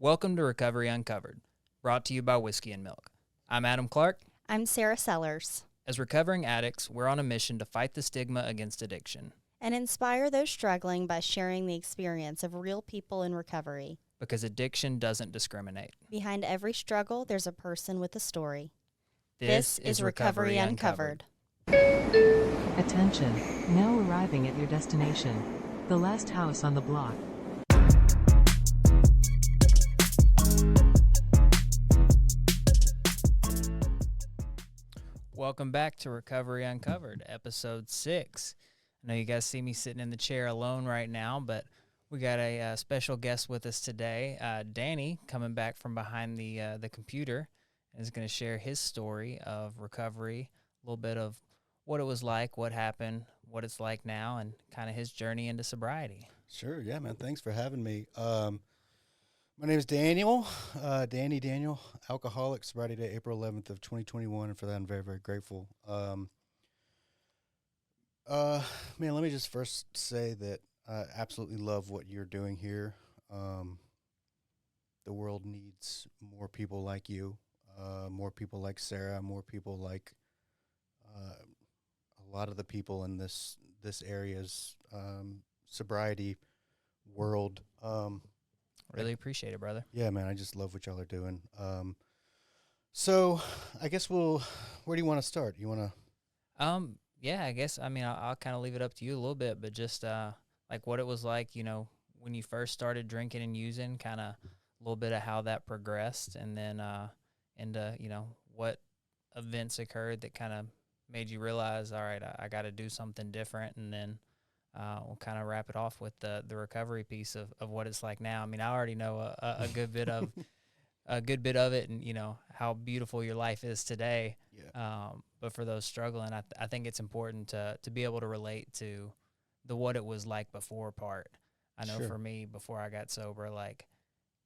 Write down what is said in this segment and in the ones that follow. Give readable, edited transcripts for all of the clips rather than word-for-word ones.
Welcome to Recovery Uncovered, brought to you by Whiskey and Milk. I'm Adam Clark. I'm Sarah Sellers. As recovering addicts, we're on a mission to fight the stigma against addiction. And inspire those struggling by sharing the experience of real people in recovery. Because addiction doesn't discriminate. Behind every struggle, there's a person with a story. This is Recovery Uncovered. Attention, now arriving at your destination. The last house on the block. Welcome back to Recovery Uncovered, episode 6. I know you guys see me sitting in the chair alone right now, but we got a special guest with us today. Danny, coming back from behind the computer, is going to share his story of recovery, a little bit of what it was like, what happened, what it's like now, and kind of his journey into sobriety. Sure, yeah, man. Thanks for having me. My name is Daniel, Daniel, alcoholic, sobriety day, April 11th of 2021, and for that I'm very, very grateful. Man, let me just first say that I absolutely love what you're doing here. The world needs more people like you, more people like Sarah, more people like a lot of the people in this area's sobriety world. Really appreciate it, brother. Yeah, man, I just love what y'all are doing. So I guess where do you want to start? You want to? Yeah, I guess, I'll kind of leave it up to you a little bit, but just, like what it was like, when you first started drinking and using, kind of a little bit of how that progressed, and then, into, what events occurred that kind of made you realize, all right, I got to do something different, and then, we'll kind of wrap it off with the recovery piece of what it's like now. I mean, I already know a good bit of it, and how beautiful your life is today. Yeah. But for those struggling, I think it's important to be able to relate to what it was like before part. I know for me, before I got sober, like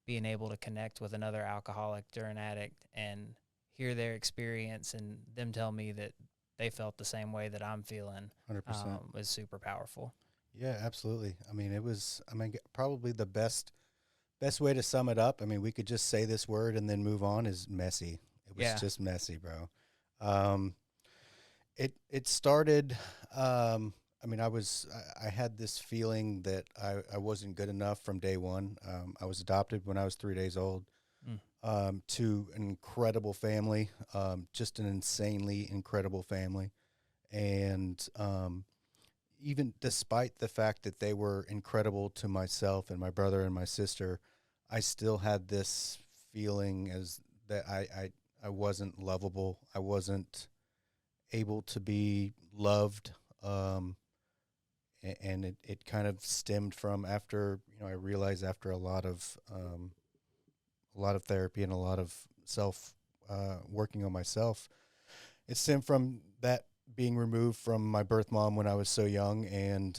being able to connect with another alcoholic or an addict and hear their experience and them tell me that they felt the same way that I'm feeling 100%. was super powerful. Yeah, absolutely. I mean, probably the best way to sum it up. I mean, we could just say this word and then move on is messy. It was just messy, bro. It started, I had this feeling that I wasn't good enough from day one. I was adopted when I was 3 days old. To an incredible family, just an insanely incredible family. And even despite the fact that they were incredible to myself and my brother and my sister, I still had this feeling as that I wasn't lovable. I wasn't able to be loved. And it kind of stemmed from after, I realized after a lot of therapy and a lot of working on myself, it stemmed from that being removed from my birth mom when I was so young, and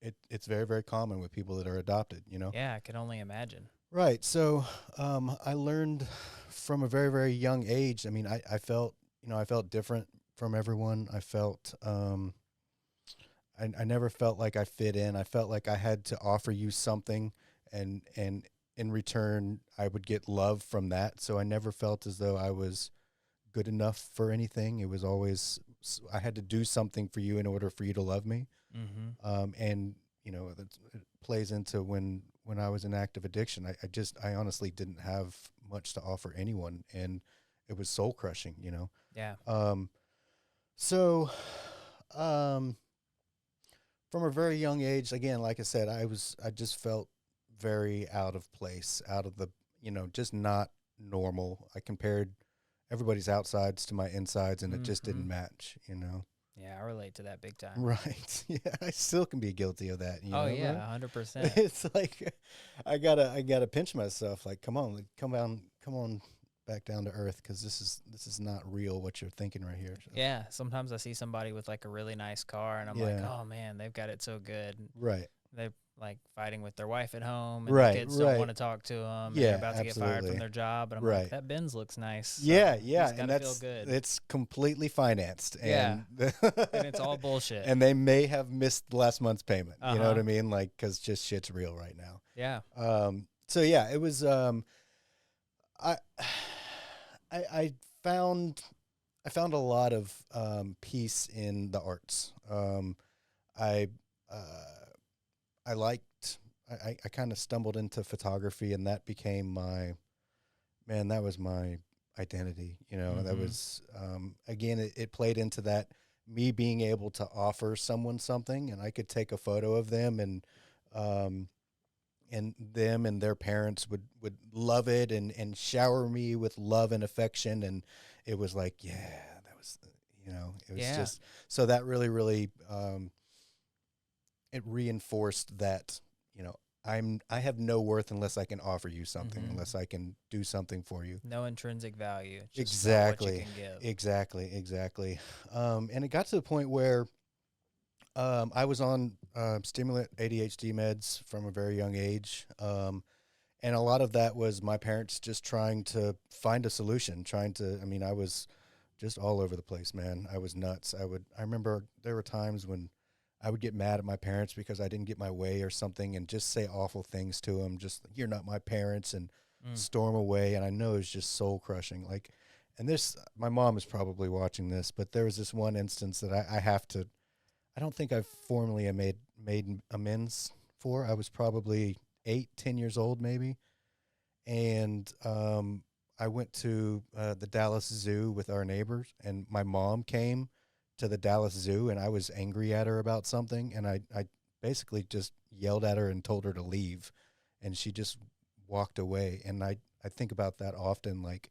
it's very, very common with people that are adopted, Yeah, I can only imagine. Right. So I learned from a very, very young age. I mean, I felt different from everyone. I felt I never felt like I fit in. I felt like I had to offer you something, and in return, I would get love from that. So I never felt as though I was good enough for anything. It was always, I had to do something for you in order for you to love me. Mm-hmm. And, it plays into when I was in active addiction. I honestly didn't have much to offer anyone, and it was soul crushing, Yeah. From a very young age, again, like I said, I just felt very out of place, out of the, just not normal. I compared everybody's outsides to my insides, and it just didn't match, Yeah, I relate to that big time. Right. Yeah, I still can be guilty of that. Oh, yeah, 100%. It's like I gotta pinch myself. Like, come on, come on back down to earth, because this is not real what you're thinking right here. So. Yeah, sometimes I see somebody with like a really nice car, and I'm like, oh man, they've got it so good. Right. They like fighting with their wife at home, and the Right, kids don't right. want to talk to them, and they're Yeah, about to get fired from absolutely. their job. And I'm like, Right. that Benz looks nice. Yeah, So yeah, he's and got to feel that's good. it's completely financed, Yeah. and And it's all bullshit. and they may have missed last month's payment. You know what Uh-huh. I mean? Like, because just shit's real right now. Yeah. So yeah, it was. I, I found a lot of peace in the arts. I I liked. I kind of stumbled into photography, and that became my man. That was my identity. You know, that Mhm. was again. It played into that me being able to offer someone something, and I could take a photo of them, and them and their parents would love it and shower me with love and affection, and it was like, yeah, that was, it was Yeah. just, so that really it reinforced that, I have no worth unless I can offer you something, Mhm. unless I can do something for you. No intrinsic value. Just about what you Exactly. can give. Exactly. And it got to the point where I was on stimulant ADHD meds from a very young age. And a lot of that was my parents just trying to find a solution, I was just all over the place, man. I was nuts. I remember there were times when I would get mad at my parents because I didn't get my way or something, and just say awful things to them, just, you're not my parents, and Mm. storm away. And I know it's just soul crushing. Like, and this, my mom is probably watching this, but there was this one instance that I have to, I don't think I've formally made amends for. I was probably 8, 10 years old, maybe. And I went to the Dallas Zoo with our neighbors, and my mom came to the Dallas Zoo, and I was angry at her about something, and I basically just yelled at her and told her to leave, and she just walked away. And I think about that often, like,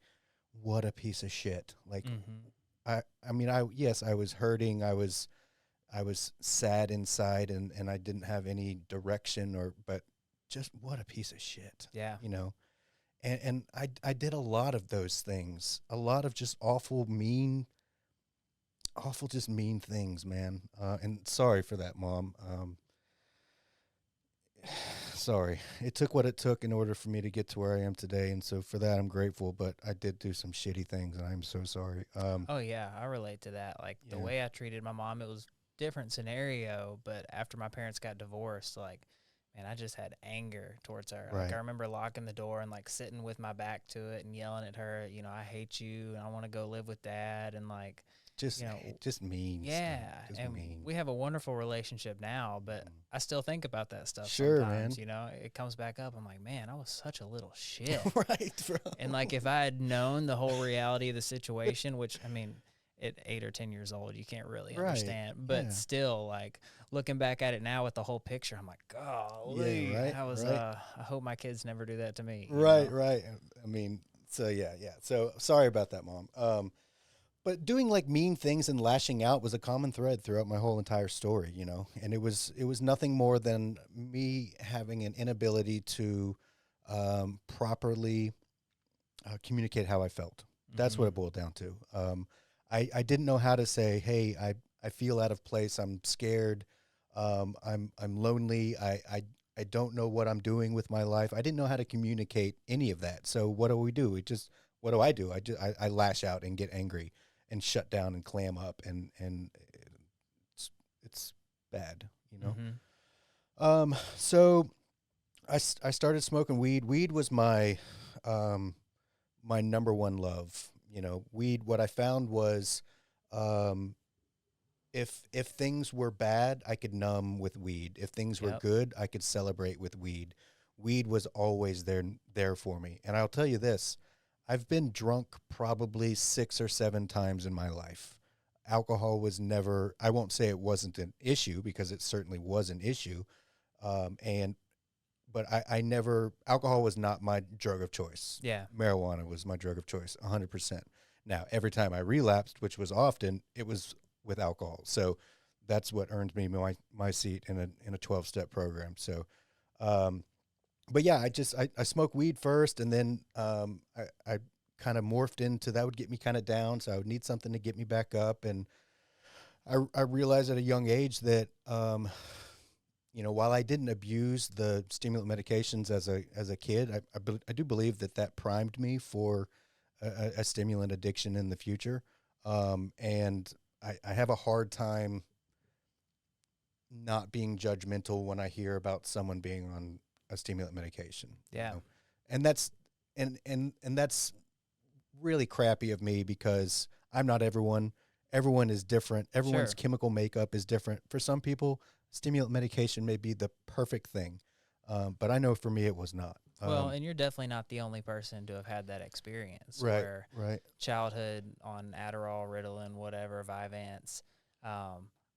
what a piece of shit. Like, Mhm. yes, I was hurting, I was sad inside, and I didn't have any direction, but just what a piece of shit, Yeah. you know? And I did a lot of those things, a lot of just awful, just mean things, man. And sorry for that, Mom. Sorry. It took what it took in order for me to get to where I am today. And so for that, I'm grateful, but I did do some shitty things, and I'm so sorry. Oh yeah, I relate to that. Like the Yeah. way I treated my mom, it was different scenario, but after my parents got divorced, like, man, I just had anger towards her. Like Right. I remember locking the door and like sitting with my back to it and yelling at her, I hate you and I want to go live with dad, and like, Just, you know, just mean yeah, stuff. Just and mean. we have a wonderful relationship now, but I still think about that stuff Sure, sometimes, man. It comes back up. I'm like, man, I was such a little shit. Right, bro. And like if I had known the whole reality of the situation, which I mean, at 8 or 10 years old, you can't really Right, understand. But yeah. still, like looking back at it now with the whole picture, I'm like, golly, Yeah, right, I was right. I hope my kids never do that to me. Right, right. I mean, so yeah. So sorry about that, Mom. But doing like mean things and lashing out was a common thread throughout my whole entire story, and it was nothing more than me having an inability to properly communicate how I felt. That's what it boiled down to. I didn't know how to say, hey, I feel out of place. I'm scared. I'm lonely. I don't know what I'm doing with my life. I didn't know how to communicate any of that. So what do? What do? I lash out and get angry and shut down and clam up, and it's bad, So I started smoking weed. Weed was my my number one love. Weed. What I found was, if things were bad, I could numb with weed. If things were Yep. good, I could celebrate with weed. Weed was always there for me. And I'll tell you this, I've been drunk probably 6 or 7 times in my life. Alcohol was never, I won't say it wasn't an issue, because it certainly was an issue. But I never, alcohol was not my drug of choice. Yeah. Marijuana was my drug of choice, 100%. Now, every time I relapsed, which was often, it was with alcohol. So that's what earned me my seat in a 12-step program. So, but yeah, I smoked weed first, and then I kind of morphed into, that would get me kind of down. So I would need something to get me back up. And I realized at a young age that while I didn't abuse the stimulant medications as a kid, I do believe that primed me for a stimulant addiction in the future. And I have a hard time not being judgmental when I hear about someone being on a stimulant medication. Yeah. And that's and that's really crappy of me, because I'm not everyone. Everyone is different. Everyone's Sure. chemical makeup is different. For some people, stimulant medication may be the perfect thing, but I know for me it was not. Well, and you're definitely not the only person to have had that experience Right, where right. childhood on Adderall, Ritalin, whatever, Vyvanse,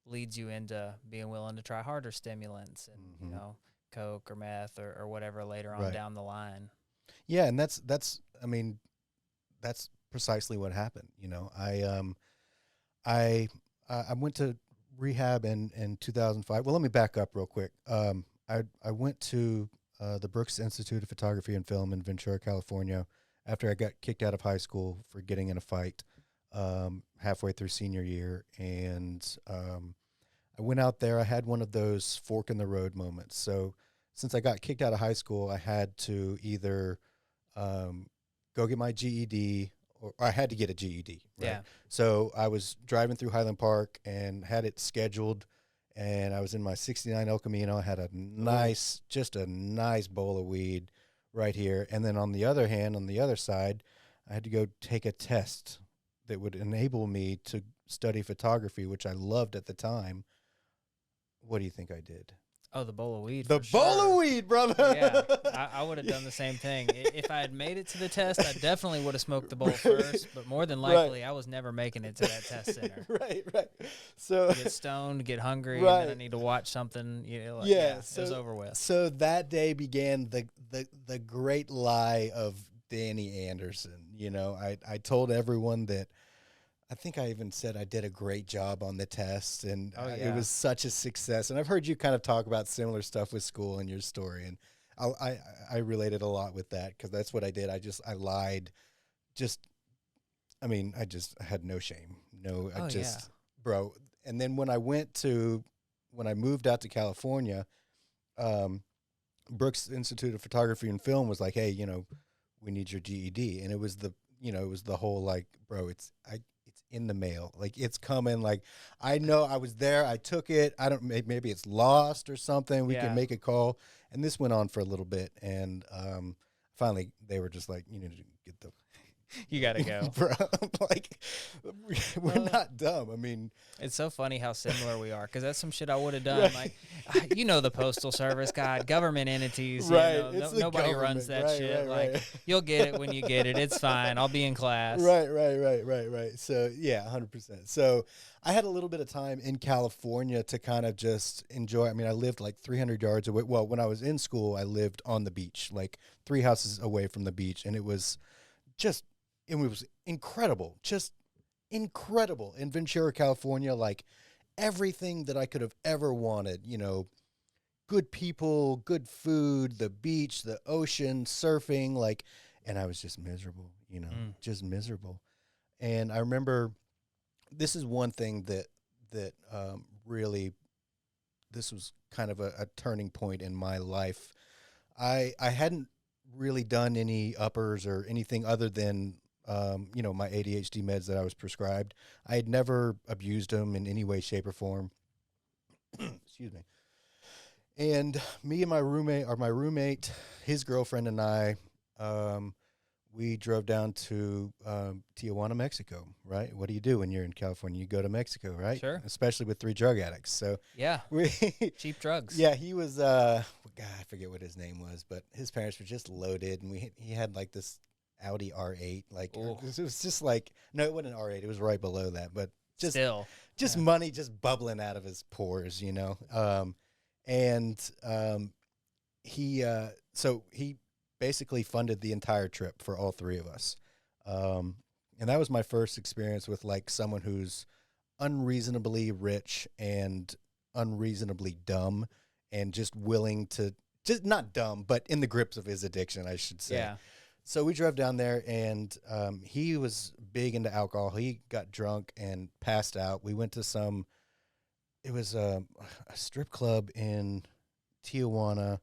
leads you into being willing to try harder stimulants and, Coke or meth or whatever later on Right. down the line. Yeah, and that's precisely what happened. I went to rehab in 2005. Well, let me back up real quick. I went to the Brooks Institute of Photography and Film in Ventura, California, after I got kicked out of high school for getting in a fight halfway through senior year. And I went out there. I had one of those fork in the road moments. So since I got kicked out of high school, I had to either go get my GED, or I had to get a GED. Right? Yeah. So I was driving through Highland Park and had it scheduled, and I was in my 69 El Camino. I had a nice bowl of weed right here. And then on the other hand, on the other side, I had to go take a test that would enable me to study photography, which I loved at the time. What do you think I did? Oh, the bowl of weed. The for bowl sure. of weed, brother. Yeah, I would have done the same thing. If I had made it to the test, I definitely would have smoked the bowl first. But more than likely, I was never making it to that test center. Right. So Get stoned, get hungry, Right. and then I need to watch something. It was over with. So that day began the great lie of Danny Anderson. I told everyone that. I think I even said I did a great job on the test, and it was such a success. And I've heard you kind of talk about similar stuff with school in your story, and I related a lot with that, because that's what I did. I lied. I had no shame. Bro. And then when I moved out to California, Brooks Institute of Photography and Film was like, hey, we need your GED. And it was the whole like, bro, it's in the mail, like it's coming. Like, I know I was there, I took it. I don't, maybe it's lost or something. We can make a call. And this went on for a little bit, and finally they were just like, you need to get the You gotta go. bro. Like, we're not dumb. I mean, It's so funny how similar we are, because that's some shit I would have done. Like, the Postal Service, God, government entities. Right. Nobody It's the government. runs that Right, shit. right, Like, right. you'll get it when you get it. It's fine. I'll be in class. Right. So yeah, 100%. So I had a little bit of time in California to kind of just enjoy. I mean, I lived like 300 yards away. Well, when I was in school, I lived on the beach, like 3 houses away from the beach, and it was incredible, just incredible in Ventura, California. Like, everything that I could have ever wanted, good people, good food, the beach, the ocean, surfing, like, and I was just miserable, just miserable. And I remember, this is one thing that really, this was kind of a turning point in my life. I hadn't really done any uppers or anything other than my ADHD meds that I was prescribed. I had never abused them in any way, shape, or form. Excuse me. And me and my roommate, his girlfriend, and I, we drove down to Tijuana, Mexico, right? What do you do when you're in California? You go to Mexico, right? Sure. Especially with 3 drug addicts. So Yeah. we Cheap drugs. yeah, he was God, I forget what his name was, but his parents were just loaded, and he had like this Audi R8, like Ooh. it was just like, no, it wasn't an R8, it was right below that, but just Still. money just bubbling out of his pores, he basically funded the entire trip for all 3 of us. And that was my first experience with like someone who's unreasonably rich and unreasonably dumb, and just willing to, just not dumb, but in the grips of his addiction, I should say. Yeah. So we drove down there, and he was big into alcohol. He got drunk and passed out. We went to it was a strip club in Tijuana.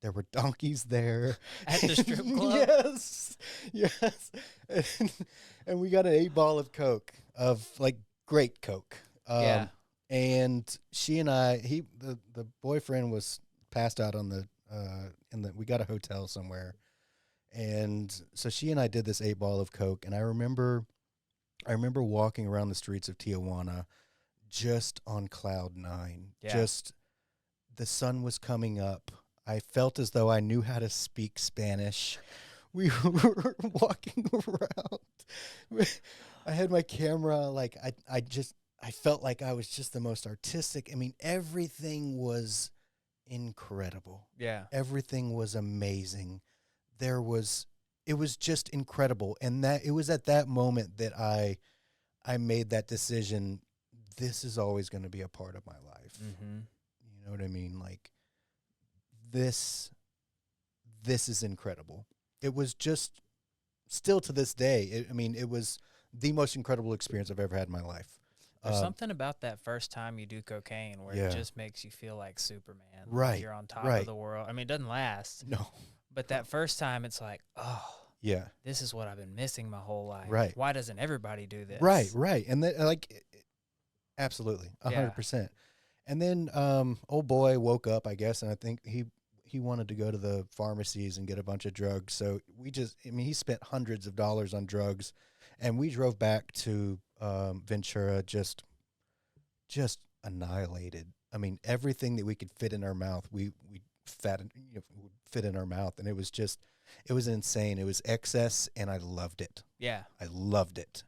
There were donkeys there. At the strip club? Yes. Yes. And we got an 8-ball of Coke, of like great Coke. Yeah. And she and I, the boyfriend was passed out on we got a hotel somewhere. And so she and I did this 8-ball of Coke. And I remember walking around the streets of Tijuana just on cloud 9. Yeah. Just the sun was coming up. I felt as though I knew how to speak Spanish. We were walking around. I had my camera. Like I felt like I was just the most artistic. I mean, everything was incredible. Yeah. Everything was amazing. It was just incredible. And that it was at that moment that I made that decision. This is always going to be a part of my life. Mm-hmm. You know what I mean? Like this is incredible. It was just still to this day. It was the most incredible experience I've ever had in my life. There's something about that first time you do cocaine where it just makes you feel like Superman. Right. Like you're on top of the world. I mean, it doesn't last. No. But that first time, it's like, oh, yeah, this is what I've been missing my whole life. Right. Why doesn't everybody do this? Right. And absolutely, 100%. And then old boy woke up, I guess, and I think he wanted to go to the pharmacies and get a bunch of drugs. So he spent hundreds of dollars on drugs, and we drove back to Ventura just annihilated. I mean, everything that we could fit in our mouth, we fit in our mouth, and it was insane. It was excess, and I loved it. Yeah. I loved it.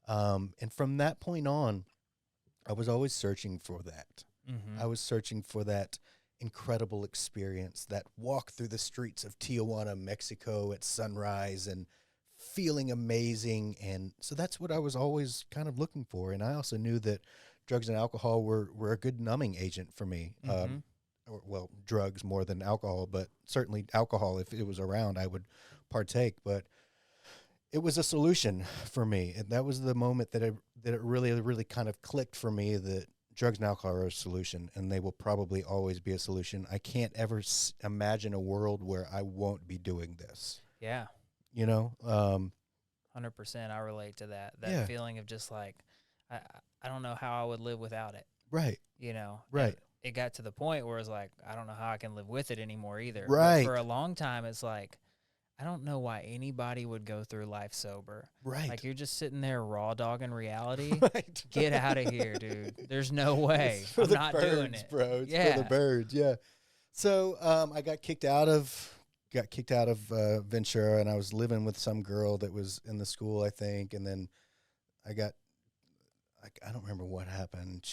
And from that point on, I was always searching for that. Mm-hmm. I was searching for that incredible experience, that walk through the streets of Tijuana, Mexico at sunrise and feeling amazing. And so that's what I was always kind of looking for. And I also knew that drugs and alcohol were a good numbing agent for me. Mm-hmm. Well, drugs more than alcohol, but certainly alcohol, if it was around, I would partake. But it was a solution for me. And that was the moment that it really, really kind of clicked for me that drugs and alcohol are a solution, and they will probably always be a solution. I can't ever imagine a world where I won't be doing this. Yeah. 100%. I relate to that feeling of just like, I don't know how I would live without it. Right. Right. And it got to the point where it's like, I don't know how I can live with it anymore either. Right. But for a long time, it's like, I don't know why anybody would go through life sober. Right. Like, you're just sitting there raw dogging reality. Right. Get out of here, dude. There's no way. I'm not doing it. Bro. It's Yeah. for the birds. Yeah. So I got kicked out of Ventura, and I was living with some girl that was in the school, I think. And then I don't remember what happened.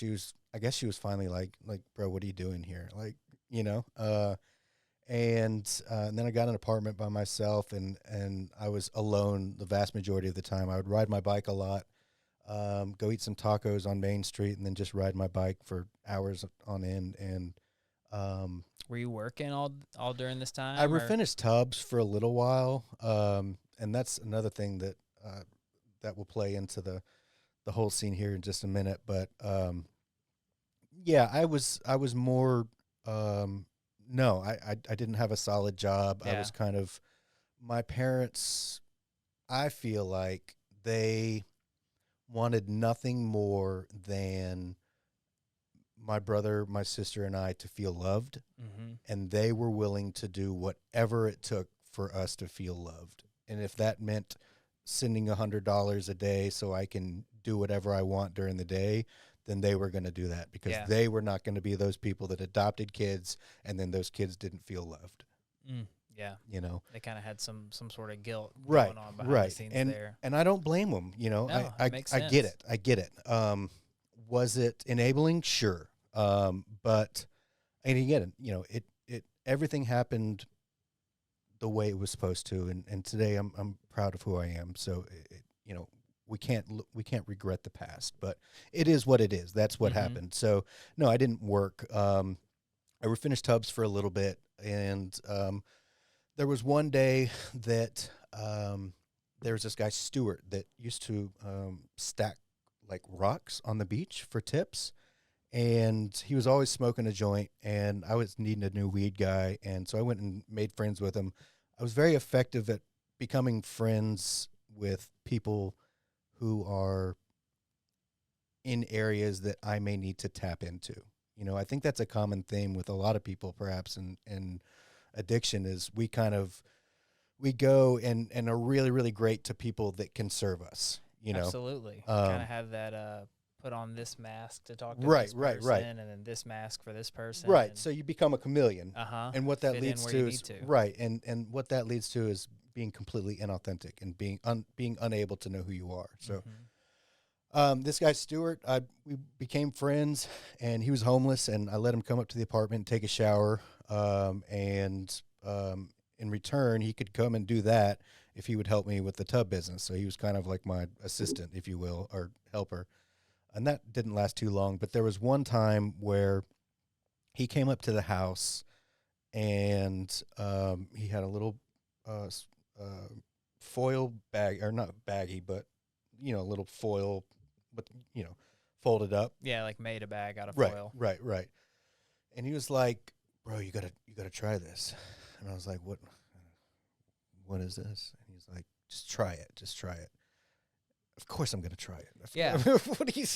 I guess she was finally like, bro, what are you doing here? Like, and then I got an apartment by myself, and I was alone the vast majority of the time. I would ride my bike a lot, go eat some tacos on Main Street, and then just ride my bike for hours on end. And were you working all during this time? I refinished tubs for a little while, and that's another thing that will play into the whole scene here in just a minute. But I was more. No, I didn't have a solid job. Yeah. I was kind of, my parents, I feel like they wanted nothing more than my brother, my sister, and I to feel loved. Mm-hmm. And they were willing to do whatever it took for us to feel loved. And if that meant sending $100 a day so I can do whatever I want during the day, then they were going to do that, because they were not going to be those people that adopted kids and then those kids didn't feel loved. Yeah. They kind of had some sort of guilt right, going on behind the scenes there. And I don't blame them. No, I makes I sense. get it. Was it enabling? Sure. But and again, it everything happened the way it was supposed to. And today I'm proud of who I am. So we can't regret the past, but it is what it is. That's what happened. So no, I didn't work. I refinished tubs for a little bit, and there was one day that there was this guy Stuart that used to stack like rocks on the beach for tips, and he was always smoking a joint, and I was needing a new weed guy, and so I went and made friends with him. I was very effective at becoming friends with people who are in areas that I may need to tap into. You know, I think that's a common theme with a lot of people, perhaps in addiction, is we go and are really, really great to people that can serve us, you know. Absolutely. Kind of have that put on this mask to talk to Right, this right, person, right. and then this mask for this person. Right. And, So you become a chameleon. And what that fit in leads where to you is need to. right. And what that leads to is being completely inauthentic and being unable to know who you are. So this guy Stuart, we became friends, and he was homeless, and I let him come up to the apartment and take a shower. And in return, he could come and do that if he would help me with the tub business. So he was kind of like my assistant, if you will, or helper. And that didn't last too long. But there was one time where he came up to the house, and he had a little foil bag, or not baggy, but a little foil, but folded up. Yeah, like made a bag out of Right, foil. right. And he was like, "Bro, you gotta try this." And I was like, "What is this?" And he's like, "Just try it. Just try it." Of course, I'm gonna try it. Yeah. What do you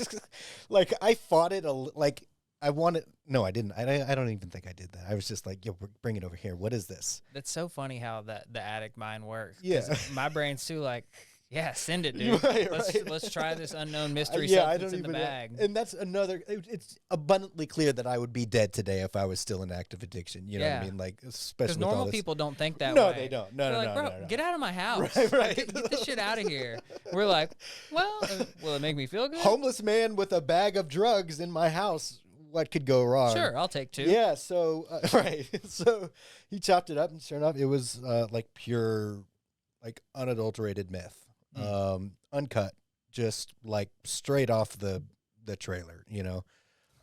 like? I fought it like I wanted. No, I didn't. I don't even think I did that. I was just like, "Yo, bring it over here. What is this?" That's so funny how the addict mind works. 'Cause Yeah. my brain's too like, yeah, send it, dude. Right, Let's try this unknown mystery Yeah, I substance don't in the even. bag. And that's another. It's abundantly clear that I would be dead today if I was still in active addiction. You know what I Yeah. mean? Like, especially Because with all normal this. people don't think that No, way. they don't. They're No, like, bro, no. get out of my house. Right. Get this shit out of here. We're like, well, will it make me feel good? Homeless man with a bag of drugs in my house. What could go wrong? Sure, I'll take 2. Yeah. So right. So he chopped it up, and sure enough, it was like pure, like unadulterated meth, uncut, just like straight off the trailer.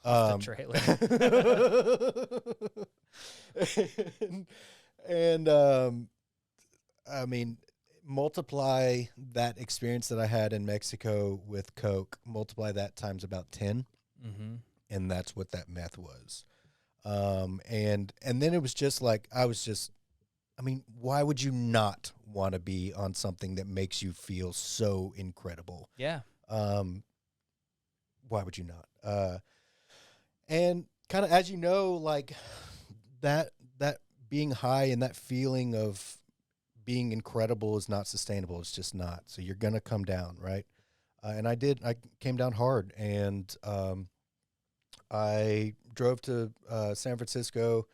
Off the trailer. and I mean, multiply that experience that I had in Mexico with Coke, multiply that times about 10. Mm-hmm. And that's what that meth was. And then it was just like, I mean, why would you not want to be on something that makes you feel so incredible? Yeah. Why would you not? And kind of, as you know, like that being high and that feeling of being incredible is not sustainable. It's just not. So you're going to come down, right? And I came down hard, and I drove to San Francisco,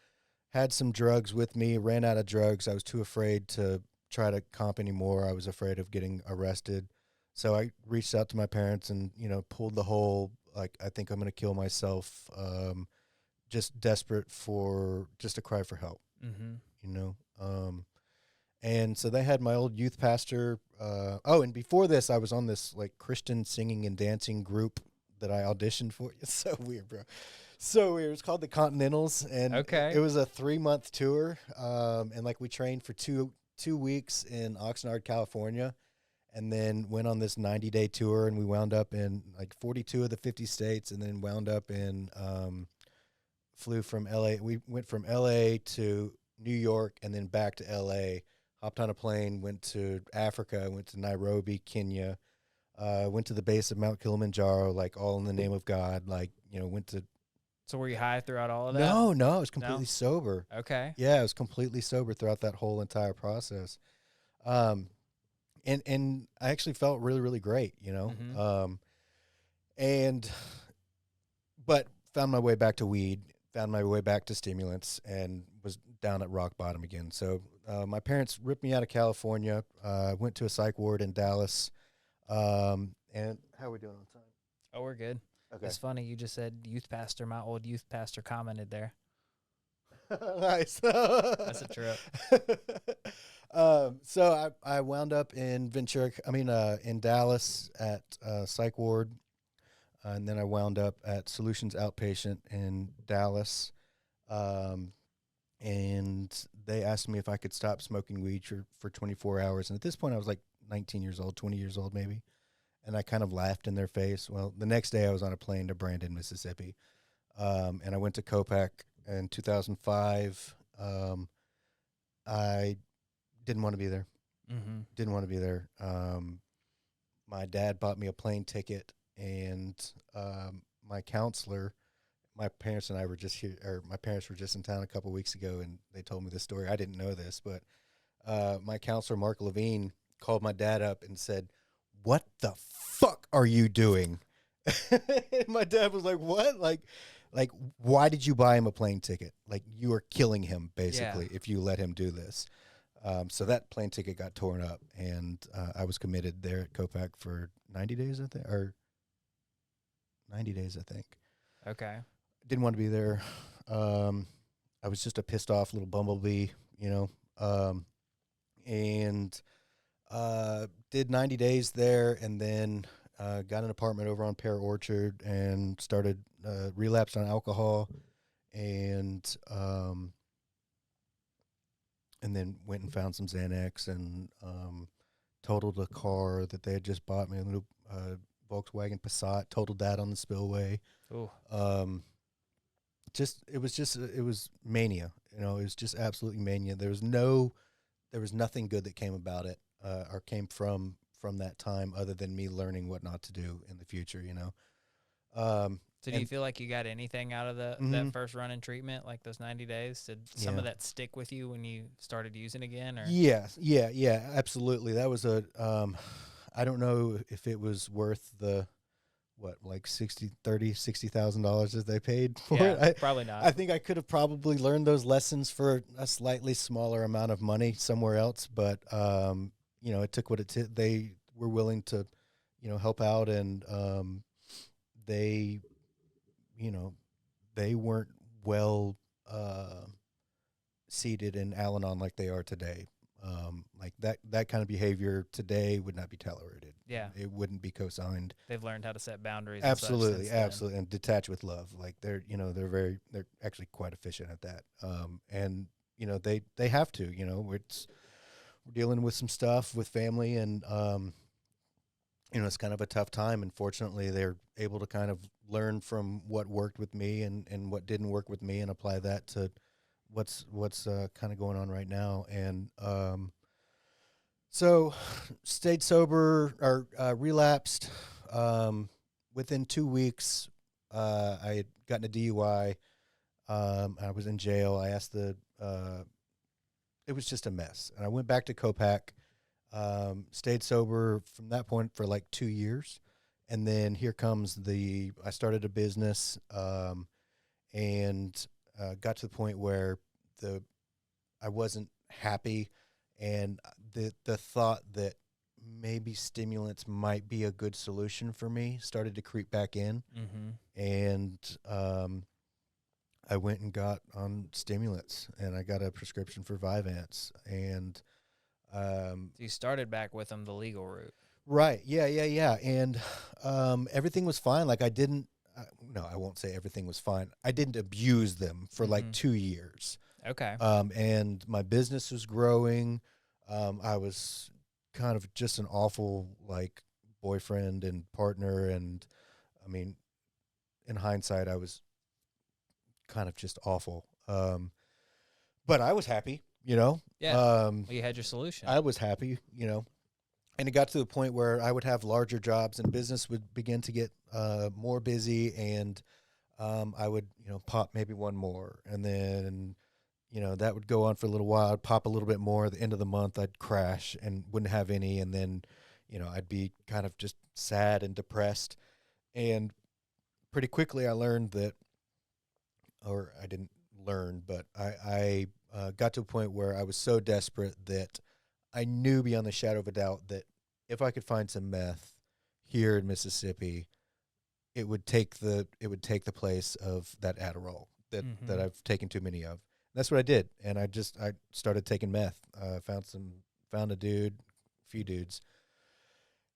had some drugs with me, ran out of drugs. I was too afraid to try to comp anymore. I was afraid of getting arrested. So I reached out to my parents and, pulled the whole, like, I think I'm going to kill myself, just desperate for just a cry for help, and so they had my old youth pastor. And before this, I was on this, like, Christian singing and dancing group that I auditioned for. It's so weird, bro. So weird. It's called the Continentals, and it was a 3-month tour. And like we trained for two weeks in Oxnard, California, and then went on this 90-day tour, and we wound up in like 42 of the 50 states, and then wound up in flew from LA. We went from LA to New York and then back to LA. Hopped on a plane, went to Africa, went to Nairobi, Kenya. Went to the base of Mount Kilimanjaro, like, all in the name of God. Like, went to. So were you high throughout all of that? No, I was completely sober. Okay. Yeah, I was completely sober throughout that whole entire process. And I actually felt really, really great, but found my way back to weed, found my way back to stimulants, and was down at rock bottom again. So my parents ripped me out of California, went to a psych ward in Dallas. And how are we doing on time? Oh, we're good. Okay. It's funny. You just said youth pastor. My old youth pastor commented there. Nice. That's a trip. So I wound up in in Dallas at psych ward. And then I wound up at Solutions Outpatient in Dallas. And they asked me if I could stop smoking weed for 24 hours. And at this point, I was like 19 years old, 20 years old maybe. And I kind of laughed in their face. Well, the next day I was on a plane to Brandon, Mississippi. And I went to Copac in 2005. I didn't want to be there. Mm-hmm. Didn't want to be there. My dad bought me a plane ticket, and my counselor, my parents and I were just here, or my parents were just in town a couple weeks ago, and they told me this story. I didn't know this, but my counselor, Mark Levine, called my dad up and said, "What the fuck are you doing?" And my dad was like, "What? Like, why did you buy him a plane ticket? Like, you are killing him, basically, if you let him do this." So that plane ticket got torn up, and I was committed there at Copac for 90 days, I think, or 90 days, I think. Okay. Didn't want to be there. I was just a pissed off little bumblebee, and did 90 days there, and then got an apartment over on Pear Orchard and started relapsed on alcohol, and then went and found some Xanax and totaled a car that they had just bought me, a little Volkswagen Passat, totaled that on the spillway. Oh. It was mania. It was just absolutely mania. There was nothing good that came about it, or came from that time, other than me learning what not to do in the future. So do you feel like you got anything out of that first run in treatment, like those 90 days? Did some of that stick with you when you started using again? Or? Yeah, absolutely. That was I don't know if it was worth the, like $60,000 that they paid for it. Probably not. I think I could have probably learned those lessons for a slightly smaller amount of money somewhere else, but it took what it took. They were willing to, help out, and they weren't well seated in Al-Anon like they are today. Like that kind of behavior today would not be tolerated. Yeah. It wouldn't be co-signed. They've learned how to set boundaries. Absolutely, absolutely, and detach with love. Like they're actually quite efficient at that. And they have to. We're dealing with some stuff with family, and it's kind of a tough time. And fortunately, they're able to kind of learn from what worked with me and what didn't work with me, and apply that to what's kind of going on right now. And so stayed sober, or relapsed. Within 2 weeks, I had gotten a DUI. I was in jail. I asked it was just a mess. And I went back to Copac, stayed sober from that point for like 2 years. And then here comes I started a business, and got to the point where I wasn't happy, and the thought that maybe stimulants might be a good solution for me started to creep back in. Mm-hmm. And I went and got on stimulants, and I got a prescription for Vyvanse. And So you started back with them the legal route. Right. Yeah. And everything was fine. Like I won't say everything was fine. I didn't abuse them for like 2 years. Okay. And my business was growing. I was kind of just an awful like boyfriend and partner. And I mean, in hindsight, I was kind of just awful. But I was happy, Yeah. Well, you had your solution. I was happy, and it got to the point where I would have larger jobs, and business would begin to get more busy, and I would, pop maybe one more, and then, that would go on for a little while. I'd pop a little bit more. At the end of the month, I'd crash and wouldn't have any, and then, I'd be kind of just sad and depressed. And pretty quickly I learned that, or I didn't learn, but I got to a point where I was so desperate that I knew beyond the shadow of a doubt that if I could find some meth here in Mississippi, it would take the place of that Adderall that I've taken too many of. That's what I did, and I started taking meth. Found a few dudes,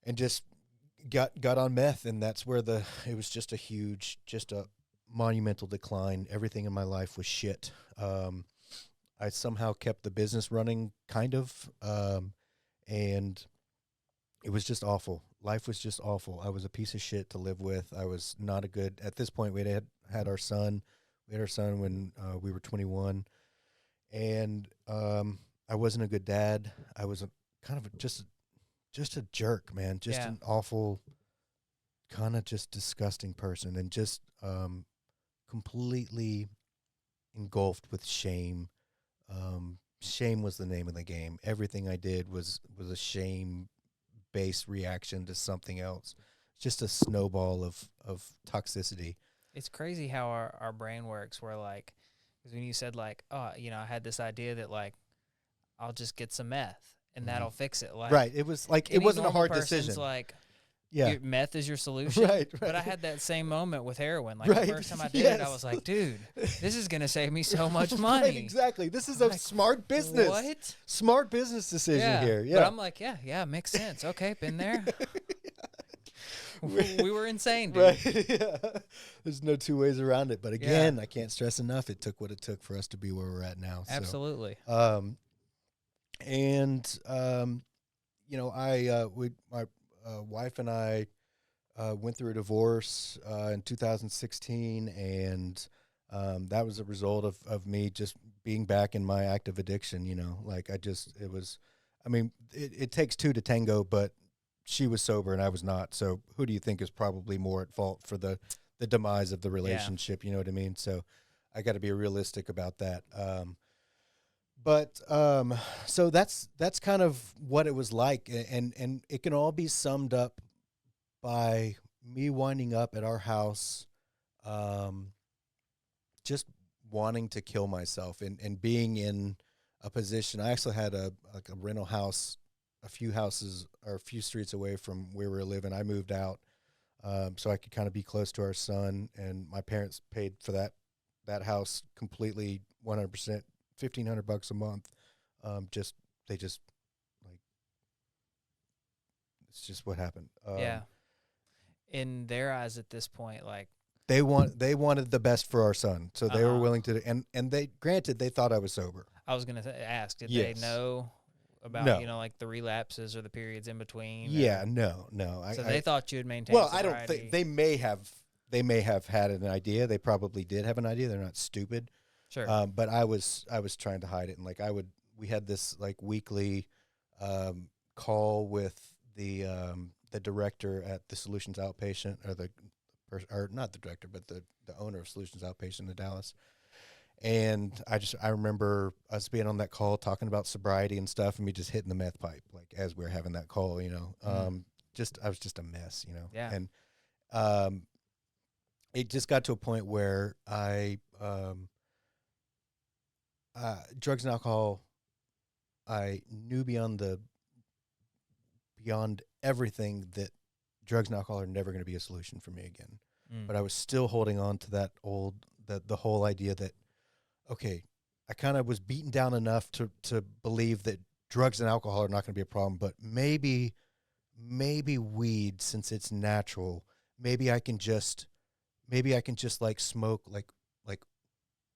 and just got on meth, and that's where it was just a monumental decline. Everything in my life was shit. I somehow kept the business running, kind of, and it was just awful. life was just awful. I was a piece of shit to live with. I was not a good, at this point, we had our son. We had our son when we were 21. And I wasn't a good dad. I was just a jerk, man. Just Yeah. an awful, kind of just disgusting person, and just completely engulfed with shame. Shame was the name of the game. Everything I did was a shame-based reaction to something else. Just a snowball of toxicity. It's crazy how our brain works. Where like, because when you said like, oh, you know, I had this idea that like, I'll just get some meth and that'll fix it. Like, Right. It was like, it any wasn't a normal hard person's decision. Like, Yeah. meth is your solution. Right. But I had that same moment with heroin. Like Right. the first time I did it, I Yes. was like, dude, this is gonna save me so much Right, money. exactly. This is a Like, smart business. What? Smart business decision here. Yeah. But I'm like, yeah, makes sense. Okay, been there. We were insane, dude. Right. Yeah. There's no two ways around it. But again, I can't stress enough. It took what it took for us to be where we're at now. Absolutely. So, you know, my wife and I went through a divorce in 2016, and that was a result of me just being back in my active addiction. You know, like it takes two to tango, but she was sober and I was not. So who do you think is probably more at fault for the demise of the relationship? You know what I mean? So I got to be realistic about that. So that's kind of what it was like, and it can all be summed up by me winding up at our house, just wanting to kill myself and being in a position. I actually had a rental house a few streets away from where we were living. I moved out so I could kind of be close to our son, and my parents paid for that house completely 100%, $1,500 a month. They just like, it's just what happened. Yeah. In their eyes at this point, like, they wanted the best for our son, so they were Uh-huh. willing to, and they thought I was sober. I was gonna ask, did Yes. they know about No. you know, like the relapses or the periods in between? Yeah, or- no. So they thought you had maintained. Well, I don't sobriety. think they may have had an idea. They probably did have an idea. They're not stupid. Sure. But I was trying to hide it, and like we had this like weekly call with the director at the Solutions Outpatient, or not the director, but the owner of Solutions Outpatient in Dallas. And I remember us being on that call talking about sobriety and stuff, and me just hitting the meth pipe like as we were having that call, you know. I was just a mess, you know. Yeah. And it just got to a point where drugs and alcohol, I knew beyond everything that drugs and alcohol are never going to be a solution for me again. But I was still holding on to that the whole idea that, okay, I kind of was beaten down enough to believe that drugs and alcohol are not going to be a problem, but maybe weed, since it's natural, maybe I can just like smoke like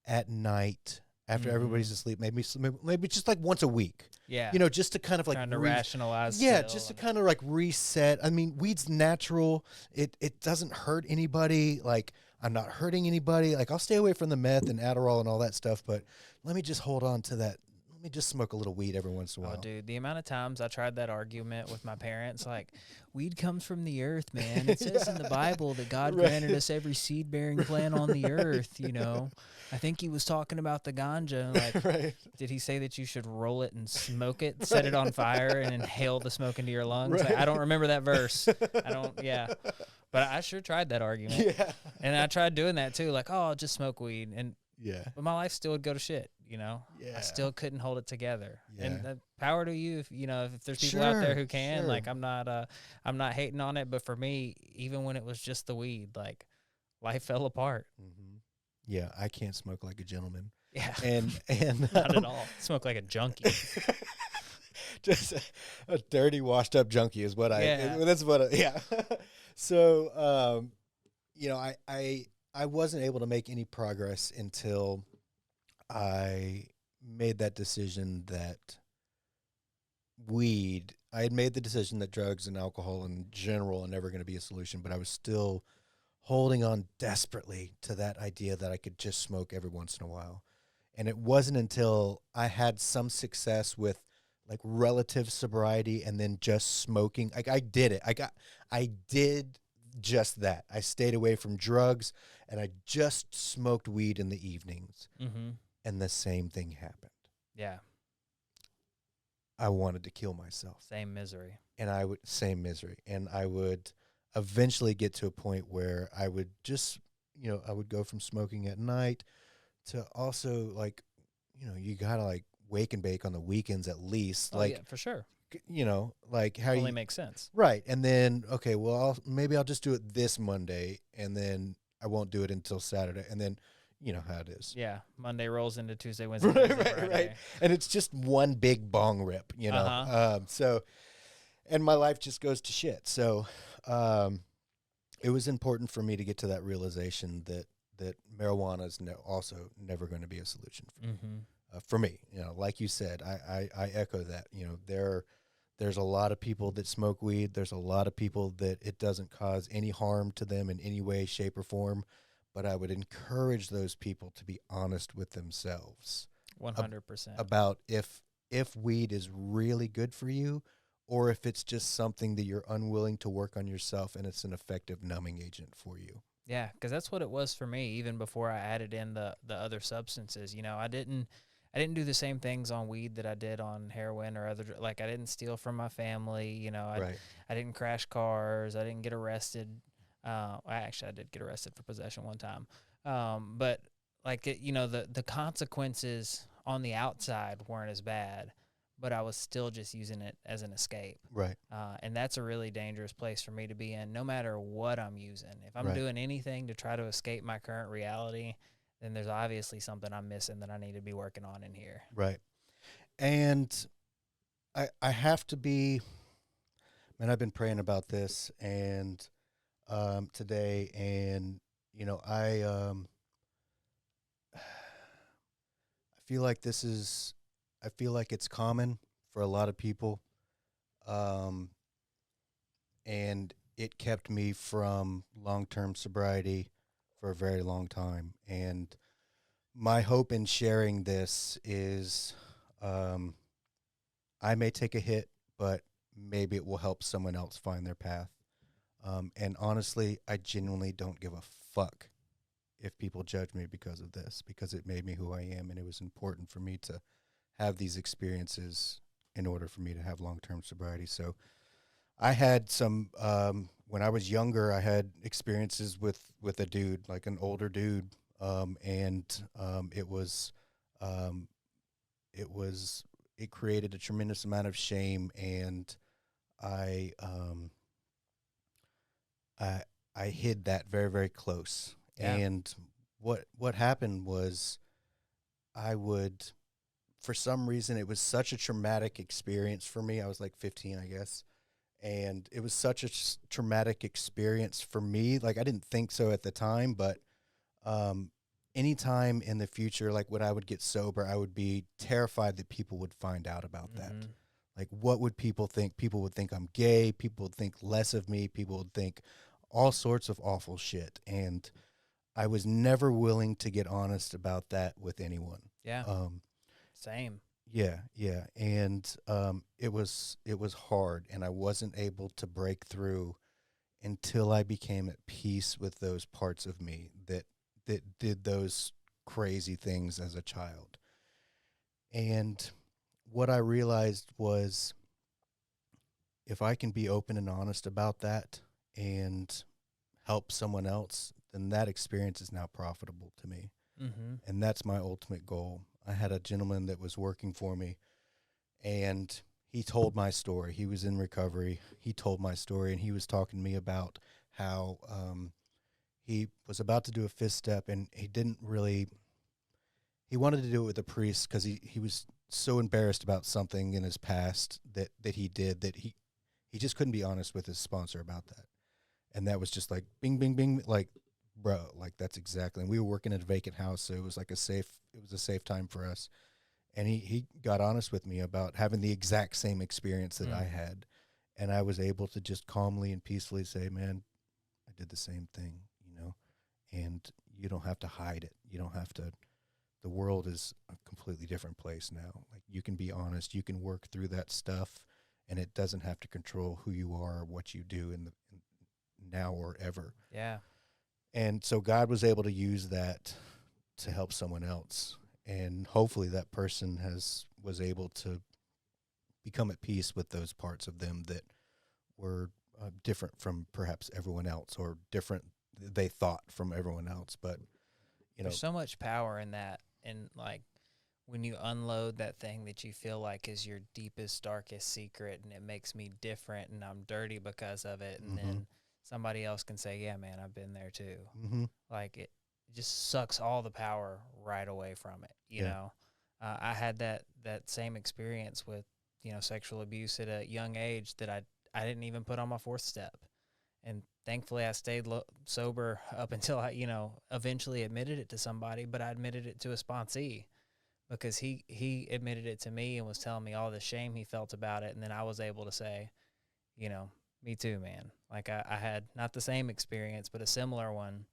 at night after everybody's asleep, maybe just like once a week. Yeah. You know, just to kind of like trying to rationalize. yeah, still just to and- kind of like reset. I mean, weed's natural. It doesn't hurt anybody. Like, I'm not hurting anybody. Like, I'll stay away from the meth and Adderall and all that stuff, but let me just hold on to that. Let me just smoke a little weed every once in a while. Oh, dude, the amount of times I tried that argument with my parents, like, weed comes from the earth, man. It says in the Bible that God Right. granted us every seed-bearing plant on the earth, you know. I think he was talking about the ganja. Like, Right. did he say that you should roll it and smoke it, set it on fire, and inhale the smoke into your lungs? Like, I don't remember that verse. Yeah. But I sure tried that argument. Yeah. And I tried doing that, too. Like, oh, I'll just smoke weed. Yeah. But my life still would go to shit, you know. Yeah. I still couldn't hold it together. Yeah. And power to you, if there's people out there Sure, who can. sure. Like, I'm not hating on it, but for me, even when it was just the weed, like, life fell apart. Mm-hmm. Yeah, I can't smoke like a gentleman. Yeah, And not at all. Smoke like a junkie. just a dirty, washed up junkie is what Yeah. that's what yeah. So you know, I wasn't able to make any progress until I made that decision that weed, I had made the decision that drugs and alcohol in general are never going to be a solution, but I was still holding on desperately to that idea that I could just smoke every once in a while. And it wasn't until I had some success with like relative sobriety and then just smoking. Like I did it. I did just that. I stayed away from drugs and I just smoked weed in the evenings. Mm-hmm. And the same thing happened. Yeah. I wanted to kill myself. Same misery. And same misery. And I would eventually get to a point where I would just, I would go from smoking at night to also like, you gotta like wake and bake on the weekends at least. Oh, like, yeah, for sure. Like how Totally you, makes sense. right. And then, okay, well, maybe I'll just do it this Monday and then I won't do it until Saturday. And then, you know how it is. Yeah. Monday rolls into Tuesday, Wednesday, Right, Thursday, right, Friday. right. And it's just one big bong rip, So, and my life just goes to shit. So, it was important for me to get to that realization that marijuana is also never going to be a solution for me. For me, like you said, I echo that. There's a lot of people that smoke weed. There's a lot of people that it doesn't cause any harm to them in any way, shape, or form. But I would encourage those people to be honest with themselves 100%. about if weed is really good for you or if it's just something that you're unwilling to work on yourself and it's an effective numbing agent for you. Yeah, because that's what it was for me, even before I added in the other substances. I didn't do the same things on weed that I did on heroin or other. Like I didn't steal from my family. Right. I didn't crash cars. I didn't get arrested. I did get arrested for possession one time. But like the consequences on the outside weren't as bad, but I was still just using it as an escape. Right. And that's a really dangerous place for me to be in, no matter what I'm using. If I'm doing anything to try to escape my current reality, then there's obviously something I'm missing that I need to be working on in here. Right. And I have to be, man, I've been praying about this and today, and I feel like I feel like it's common for a lot of people, and it kept me from long-term sobriety for a very long time. And my hope in sharing this is, I may take a hit, but maybe it will help someone else find their path. And honestly, I genuinely don't give a fuck if people judge me because of this, because it made me who I am, and it was important for me to have these experiences in order for me to have long-term sobriety. So I had some, when I was younger, I had experiences with a dude, like an older dude, and it created a tremendous amount of shame, and I hid that very, very close. Yeah. And what happened was for some reason, it was such a traumatic experience for me. I was like 15, I guess. And it was such a traumatic experience for me. Like, I didn't think so at the time, but anytime in the future, like when I would get sober, I would be terrified that people would find out about that. Like, what would people think? People would think I'm gay. People would think less of me. People would think all sorts of awful shit. And I was never willing to get honest about that with anyone. Yeah. Same. Yeah. And it was hard, and I wasn't able to break through until I became at peace with those parts of me that did those crazy things as a child. And what I realized was, if I can be open and honest about that and help someone else, then that experience is now profitable to me. And that's my ultimate goal. I had a gentleman that was working for me, and he told my story. He was in recovery. He told my story, and he was talking to me about how he was about to do a fifth step, and he wanted to do it with a priest because he was so embarrassed about something in his past that he did, that he just couldn't be honest with his sponsor about that. And that was just like bing, bing, bing, like, bro, like that's exactly. And we were working at a vacant house, so it was like a safe time for us. And he got honest with me about having the exact same experience that I had. And I was able to just calmly and peacefully say, man, I did the same thing, and you don't have to hide it. You don't have to. The world is a completely different place now. Like, you can be honest, you can work through that stuff, and it doesn't have to control who you are or what you do in now or ever. Yeah. And so God was able to use that to help someone else. And hopefully that person was able to become at peace with those parts of them that were different from perhaps everyone else, or different they thought from everyone else. But, there's so much power in that. And like when you unload that thing that you feel like is your deepest, darkest secret, and it makes me different and I'm dirty because of it. And then somebody else can say, yeah, man, I've been there too. Like it just sucks all the power right away from it. You know, I had that same experience with, sexual abuse at a young age that I didn't even put on my fourth step. And thankfully I stayed sober up until I, eventually admitted it to somebody, but I admitted it to a sponsee because he admitted it to me and was telling me all the shame he felt about it. And then I was able to say, me too, man. Like I had not the same experience, but a similar one.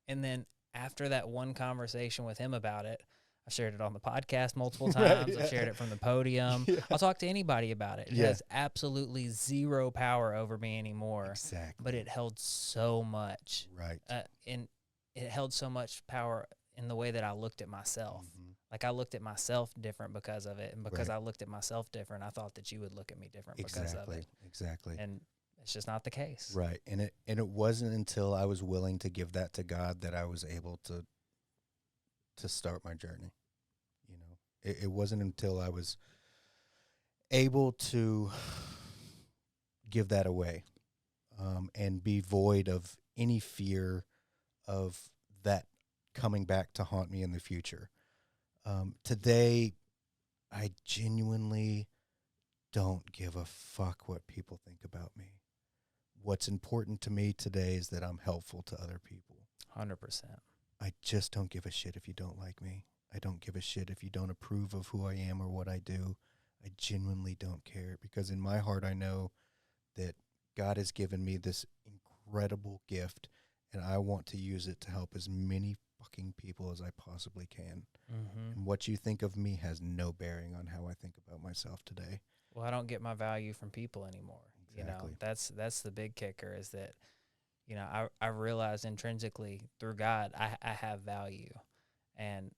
And then after that one conversation with him about it, I've shared it on the podcast multiple times. I've shared it from the podium. I'll talk to anybody about it. It has absolutely zero power over me anymore. Exactly. But it held so much. Right. And it held so much power in the way that I looked at myself. Like I looked at myself different because of it. And because I looked at myself different, I thought that you would look at me different because of it. Exactly. And it's just not the case. Right. And it wasn't until I was willing to give that to God that I was able to start my journey. It wasn't until I was able to give that away, and be void of any fear of that coming back to haunt me in the future. Today, I genuinely don't give a fuck what people think about me. What's important to me today is that I'm helpful to other people. 100%. I just don't give a shit if you don't like me. I don't give a shit if you don't approve of who I am or what I do. I genuinely don't care, because in my heart I know that God has given me this incredible gift, and I want to use it to help as many fucking people as I possibly can. And what you think of me has no bearing on how I think about myself today. Well, I don't get my value from people anymore. Exactly. That's the big kicker, is that, I realized intrinsically through God, I have value. And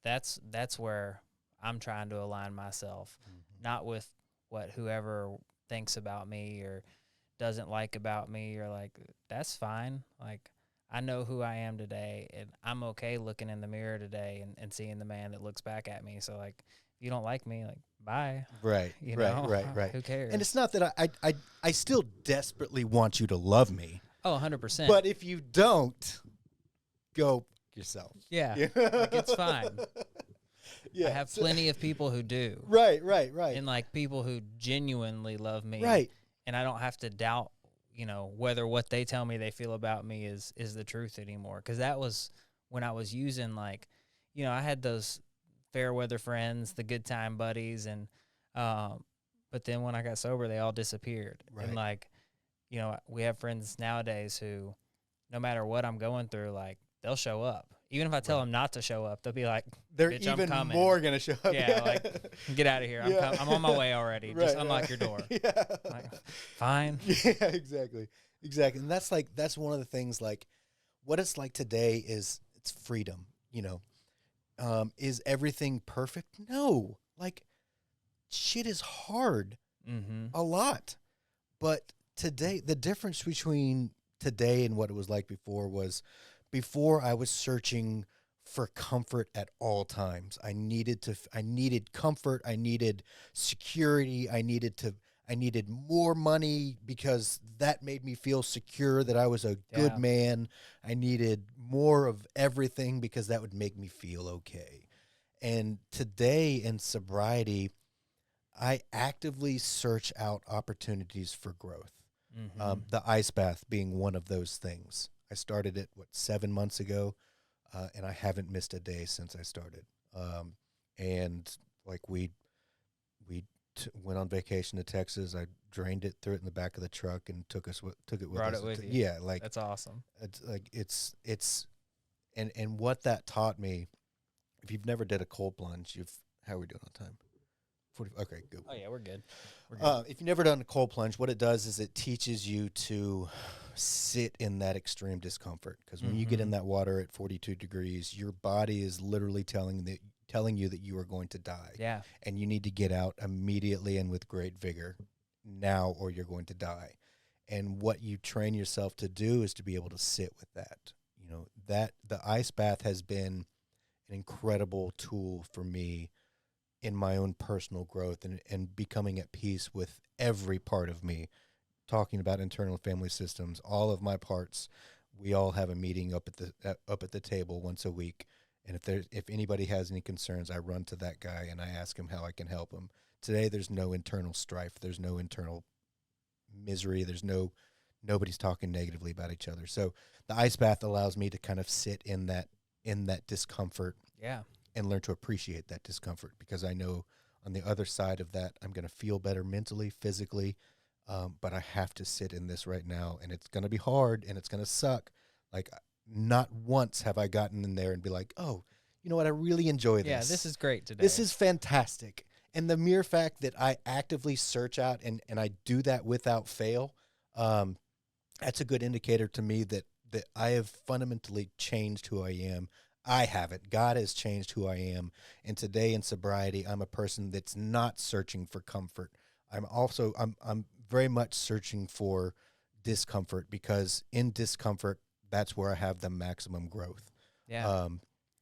that's where I'm trying to align myself, not with what whoever thinks about me or doesn't like about me, or like, that's fine. Like, I know who I am today, and I'm okay looking in the mirror today and seeing the man that looks back at me. So like, if you don't like me, like, bye. Right. Right. Who cares? And it's not that I still desperately want you to love me. Oh, 100%. But if you don't, go yourself. Yeah. Like, it's fine. I have plenty of people who do. Right. And like people who genuinely love me. Right. And I don't have to doubt, whether what they tell me they feel about me is the truth anymore. Because that was when I was using, like, I had those fair weather friends, the good time buddies, and but then when I got sober, they all disappeared. Right. And like, we have friends nowadays who, no matter what I'm going through, like, they'll show up. Even if I tell them not to show up, they'll be like, they're bitch, even I'm coming. more going to show up. Yeah, like, get out of here. I'm on my way already. Just unlock your door. Yeah. Like, fine. Yeah, exactly. And that's one of the things, like, what it's like today is it's freedom, is everything perfect? No. Like, shit is hard. A lot. But today, the difference between today and what it was like before was, before I was searching for comfort at all times. I needed comfort. I needed security. I needed more money because that made me feel secure that I was a good man. I needed more of everything because that would make me feel okay. And today in sobriety, I actively search out opportunities for growth. The ice bath being one of those things. I started it, 7 months ago, and I haven't missed a day since I started. And Like went on vacation to Texas. I drained it, threw it in the back of the truck, and took it with Brought us. it with you. Yeah, like That's awesome. it's like it's and what that taught me. If you've never did a cold plunge, how are we doing on time? 40. Okay, good. Oh yeah, we're good. We're good. If you've never done a cold plunge, what it does is it teaches you to sit in that extreme discomfort. Because when you get in that water at 42 degrees, your body is literally telling you that you are going to die. Yeah. And you need to get out immediately and with great vigor now, or you're going to die. And what you train yourself to do is to be able to sit with that. You know, that the ice bath has been an incredible tool for me in my own personal growth and becoming at peace with every part of me. Talking about internal family systems, all of my parts, we all have a meeting up at the table once a week. And if anybody has any concerns, I run to that guy and I ask him how I can help him. Today, there's no internal strife. There's no internal misery. Nobody's talking negatively about each other. So the ice bath allows me to kind of sit in that discomfort. Yeah. And learn to appreciate that discomfort, because I know on the other side of that, I'm going to feel better mentally, physically, but I have to sit in this right now, and it's going to be hard, and it's going to suck. Like, not once have I gotten in there and be like, oh, you know what, I really enjoy this. Yeah, this is great today. This is fantastic. And the mere fact that I actively search out and I do that without fail, that's a good indicator to me that I have fundamentally changed who I am. I haven't. God has changed who I am. And today in sobriety, I'm a person that's not searching for comfort. I'm very much searching for discomfort, because in discomfort, that's where I have the maximum growth. Yeah.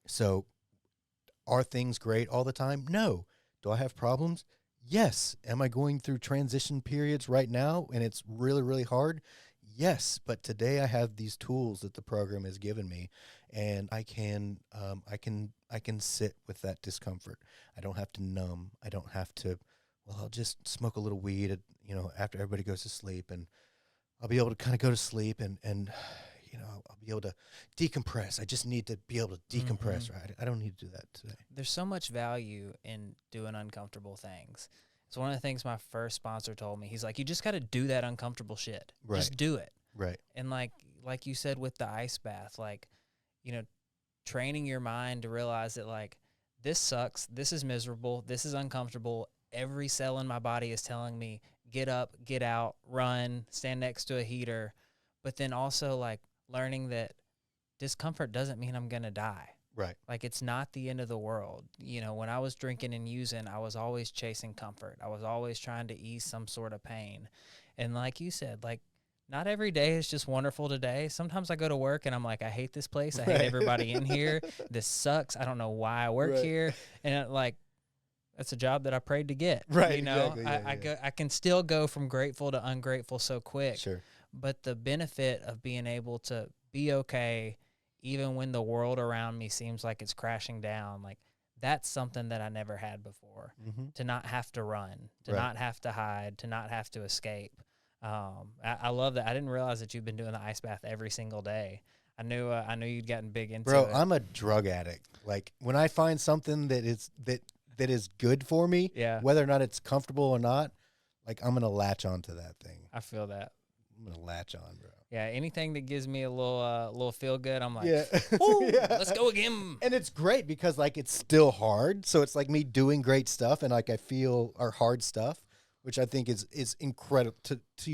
So are things great all the time? No. Do I have problems? Yes. Am I going through transition periods right now and it's really, really hard? Yes. But today I have these tools that the program has given me, and I can sit with that discomfort. I don't have to numb. I don't have to, well, I'll just smoke a little weed, after everybody goes to sleep, and I'll be able to kind of go to sleep and I'll be able to decompress. I just need to be able to decompress, right? I don't need to do that today. There's so much value in doing uncomfortable things. It's one of the things my first sponsor told me. He's like, you just got to do that uncomfortable shit. Right. Just do it. Right. And like you said with the ice bath, like, training your mind to realize that, like, this sucks, this is miserable, this is uncomfortable. Every cell in my body is telling me, get up, get out, run, stand next to a heater. But then also, like, learning that discomfort doesn't mean I'm going to die. Right. Like, it's not the end of the world. When I was drinking and using, I was always chasing comfort. I was always trying to ease some sort of pain. And like you said, like, not every day is just wonderful today. Sometimes I go to work and I'm like, I hate this place. I hate everybody in here. This sucks. I don't know why I work here. And that's a job that I prayed to get. Right. Exactly. Yeah, I can still go from grateful to ungrateful so quick. Sure. But the benefit of being able to be okay, even when the world around me seems like it's crashing down, like, that's something that I never had before. To not have to run, to not have to hide, to not have to escape. I love that. I didn't realize that you've been doing the ice bath every single day. I knew you'd gotten big into it. Bro, I'm a drug addict. Like, when I find something that is good for me, whether or not it's comfortable or not, like, I'm gonna latch onto that thing. I feel that. I'm gonna latch on, bro. Yeah, anything that gives me a little feel good, I'm like, let's go again. And it's great because, like, it's still hard, so it's like me doing great stuff, and like I feel our hard stuff, which I think is incredible. To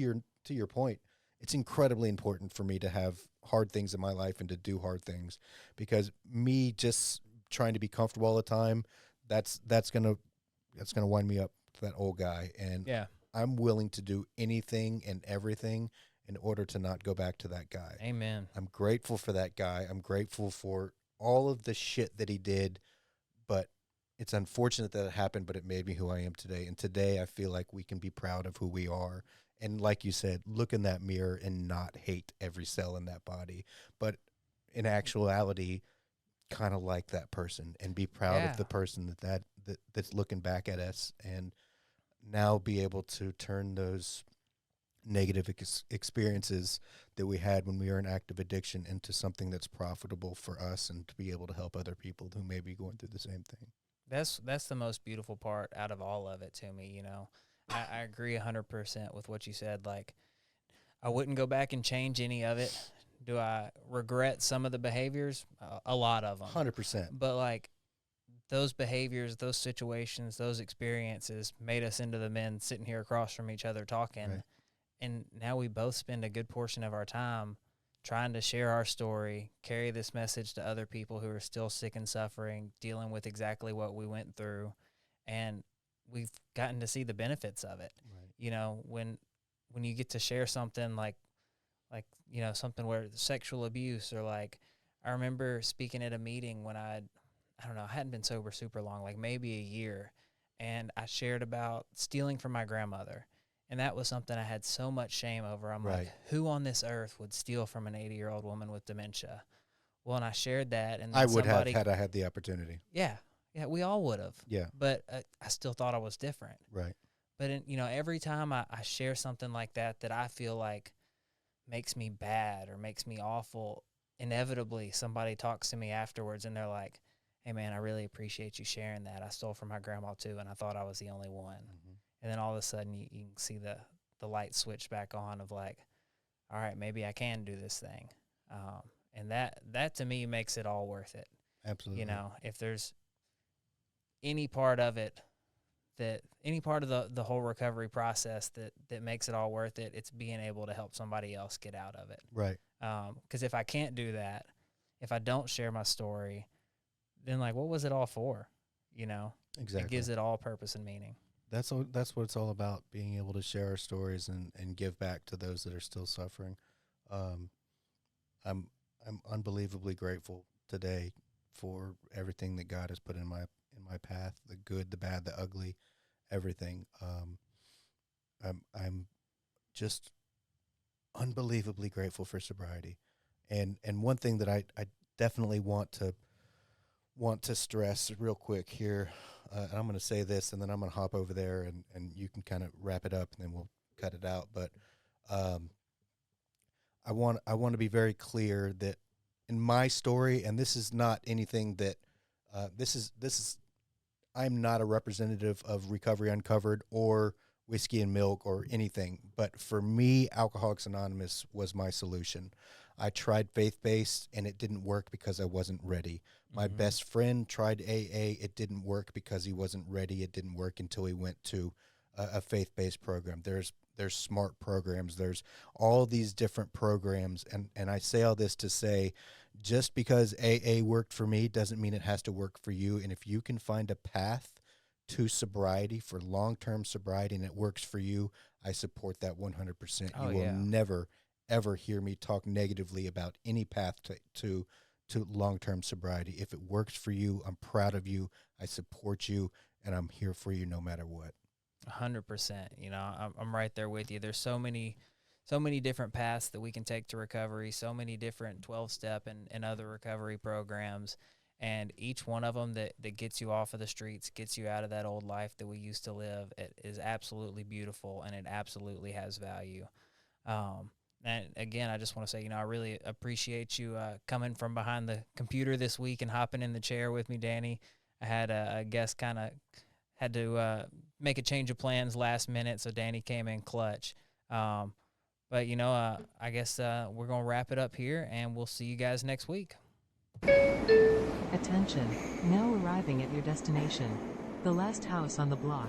your point, it's incredibly important for me to have hard things in my life and to do hard things, because me just trying to be comfortable all the time, that's gonna wind me up to that old guy. And I'm willing to do anything and everything in order to not go back to that guy. Amen. I'm grateful for that guy. I'm grateful for all of the shit that he did, but it's unfortunate that it happened, but it made me who I am today. And today I feel like we can be proud of who we are. And like you said, look in that mirror and not hate every cell in that body, but in actuality, kind of like that person and be proud of the person that's looking back at us, and now be able to turn those negative experiences that we had when we were in active addiction into something that's profitable for us, and to be able to help other people who may be going through the same thing. That's the most beautiful part out of all of it to me. I agree 100% with what you said. Like, I wouldn't go back and change any of it. Do I regret some of the behaviors? A lot of them. 100%. But like, those behaviors, those situations, those experiences made us into the men sitting here across from each other talking. Right. And now we both spend a good portion of our time trying to share our story, carry this message to other people who are still sick and suffering, dealing with exactly what we went through. And we've gotten to see the benefits of it. Right. When you get to share something like something where sexual abuse, or like, I remember speaking at a meeting when I don't know, I hadn't been sober super long, like maybe a year, and I shared about stealing from my grandmother. And that was something I had so much shame over. I'm Right. like, who on this earth would steal from an 80-year-old woman with dementia? Well, and I shared that, and then I would somebody, have had I had the opportunity. yeah, we all would have. Yeah. But I still thought I was different. Right. But every time I share something like that I feel like makes me bad or makes me awful, inevitably somebody talks to me afterwards and they're like, hey man, I really appreciate you sharing that. I stole from my grandma too, and I thought I was the only one. Mm-hmm. And then all of a sudden you can see the light switch back on of like, all right, maybe I can do this thing. And that to me makes it all worth it. Absolutely. If there's any part of it, any part of the whole recovery process that makes it all worth it, it's being able to help somebody else get out of it. Right. Because if I can't do that, if I don't share my story, then like, what was it all for? Exactly. It gives it all purpose and meaning. That's what it's all about, being able to share our stories and give back to those that are still suffering. I'm unbelievably grateful today for everything that God has put in my path, the good, the bad, the ugly, everything. I'm just unbelievably grateful for sobriety. And one thing that I definitely want to stress real quick here, and I'm going to say this, and then I'm going to hop over there, and you can kind of wrap it up, and then we'll cut it out. But I want to be very clear that in my story, and this is not anything that this is. I'm not a representative of Recovery Uncovered or Whiskey and Milk or anything, but for me, Alcoholics Anonymous was my solution. I tried faith-based, and it didn't work because I wasn't ready. My best friend tried AA. It didn't work because he wasn't ready. It didn't work until he went to a faith-based program. There's SMART programs. There's all these different programs, and I say all this to say, just because AA worked for me doesn't mean it has to work for you. And if you can find a path to sobriety, for long-term sobriety, and it works for you, I support that 100%. Oh, you will yeah. never, ever hear me talk negatively about any path to long-term sobriety. If it works for you, I'm proud of you. I support you, and I'm here for you no matter what. 100%. I'm right there with you. There's so many different paths that we can take to recovery, so many different 12-step and other recovery programs, and each one of them that gets you off of the streets, gets you out of that old life that we used to live, it is absolutely beautiful, and it absolutely has value. And again, I just want to say, I really appreciate you coming from behind the computer this week and hopping in the chair with me, Danny. I had a guest kind of had to make a change of plans last minute, so Danny came in clutch. But, I guess we're going to wrap it up here, and we'll see you guys next week. Attention, now arriving at your destination. The last house on the block.